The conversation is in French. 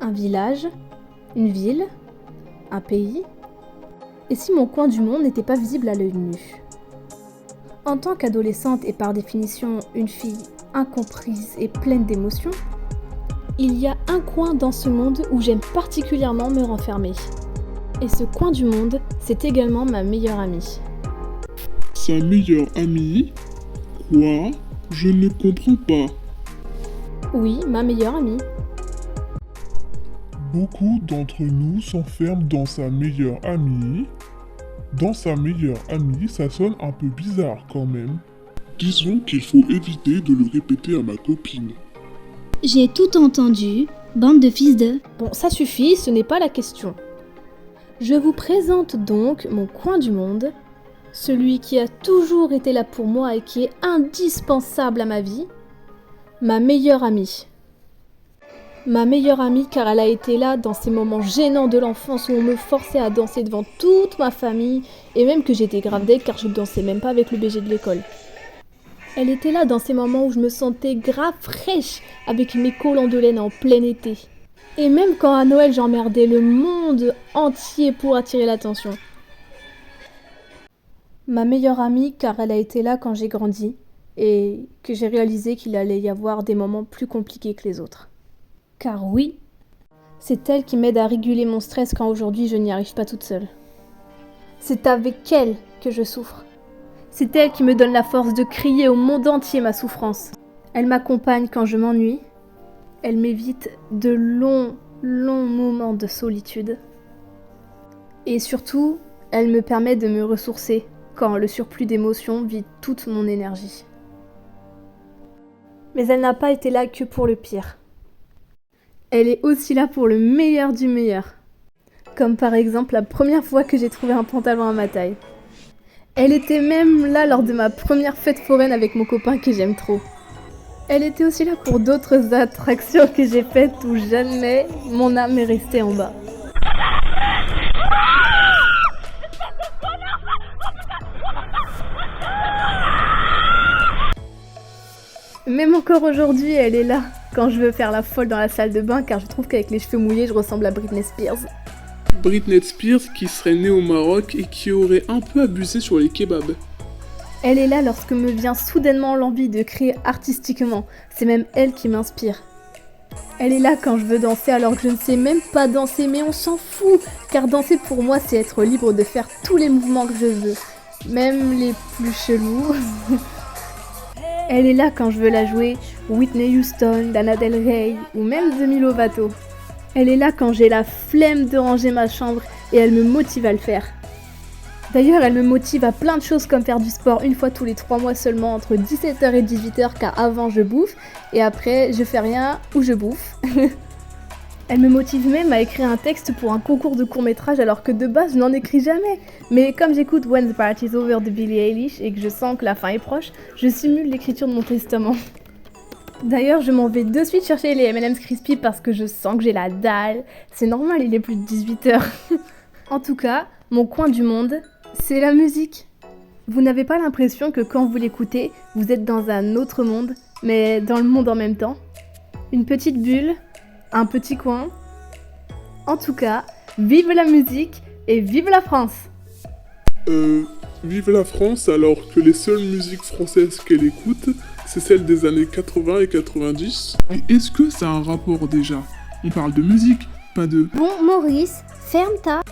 Un village, une ville, un pays. Et si mon coin du monde n'était pas visible à l'œil nu? En tant qu'adolescente et par définition une fille incomprise et pleine d'émotions, il y a un coin dans ce monde où j'aime particulièrement me renfermer. Et ce coin du monde, c'est également ma meilleure amie. Sa meilleure amie? Quoi? Je ne comprends pas. Oui, ma meilleure amie. Beaucoup d'entre nous s'enferment dans sa meilleure amie. Dans sa meilleure amie, ça sonne un peu bizarre quand même. Disons qu'il faut éviter de le répéter à ma copine. J'ai tout entendu, bande de fils de... Bon, ça suffit, ce n'est pas la question. Je vous présente donc mon coin du monde, celui qui a toujours été là pour moi et qui est indispensable à ma vie, ma meilleure amie. Ma meilleure amie car elle a été là dans ces moments gênants de l'enfance où on me forçait à danser devant toute ma famille et même que j'étais grave deg car je ne dansais même pas avec le BG de l'école. Elle était là dans ces moments où je me sentais grave fraîche avec mes collants de laine en plein été. Et même quand à Noël j'emmerdais le monde entier pour attirer l'attention. Ma meilleure amie car elle a été là quand j'ai grandi et que j'ai réalisé qu'il allait y avoir des moments plus compliqués que les autres. Car oui, c'est elle qui m'aide à réguler mon stress quand aujourd'hui je n'y arrive pas toute seule. C'est avec elle que je souffre. C'est elle qui me donne la force de crier au monde entier ma souffrance. Elle m'accompagne quand je m'ennuie. Elle m'évite de longs moments de solitude. Et surtout, elle me permet de me ressourcer quand le surplus d'émotions vide toute mon énergie. Mais elle n'a pas été là que pour le pire. Elle est aussi là pour le meilleur du meilleur. Comme par exemple la première fois que j'ai trouvé un pantalon à ma taille. Elle était même là lors de ma première fête foraine avec mon copain que j'aime trop. Elle était aussi là pour d'autres attractions que j'ai faites où jamais mon âme est restée en bas. Même encore aujourd'hui, elle est là quand je veux faire la folle dans la salle de bain car je trouve qu'avec les cheveux mouillés, je ressemble à Britney Spears. Britney Spears qui serait née au Maroc et qui aurait un peu abusé sur les kebabs. Elle est là lorsque me vient soudainement l'envie de créer artistiquement. C'est même elle qui m'inspire. Elle est là quand je veux danser alors que je ne sais même pas danser, mais on s'en fout car danser pour moi c'est être libre de faire tous les mouvements que je veux, même les plus chelous. Elle est là quand je veux la jouer Whitney Houston, Lana Del Rey ou même Demi Lovato. Elle est là quand j'ai la flemme de ranger ma chambre et elle me motive à le faire. D'ailleurs, elle me motive à plein de choses comme faire du sport une fois tous les 3 mois seulement entre 17h et 18h car avant je bouffe et après je fais rien ou je bouffe. Elle me motive même à écrire un texte pour un concours de court-métrage alors que de base je n'en écris jamais. Mais comme j'écoute When the Party's Over de Billie Eilish et que je sens que la fin est proche, je simule l'écriture de mon testament. D'ailleurs, je m'en vais de suite chercher les M&M's Crispy parce que je sens que j'ai la dalle. C'est normal, il est plus de 18h. En tout cas, mon coin du monde, c'est la musique. Vous n'avez pas l'impression que quand vous l'écoutez, vous êtes dans un autre monde, mais dans le monde en même temps? Une petite bulle, un petit coin. En tout cas, vive la musique et vive la France! Vive la France alors que les seules musiques françaises qu'elle écoute, c'est celles des années 80 et 90. Et est-ce que ça a un rapport déjà? On parle de musique, pas de... Bon, Maurice, ferme ta...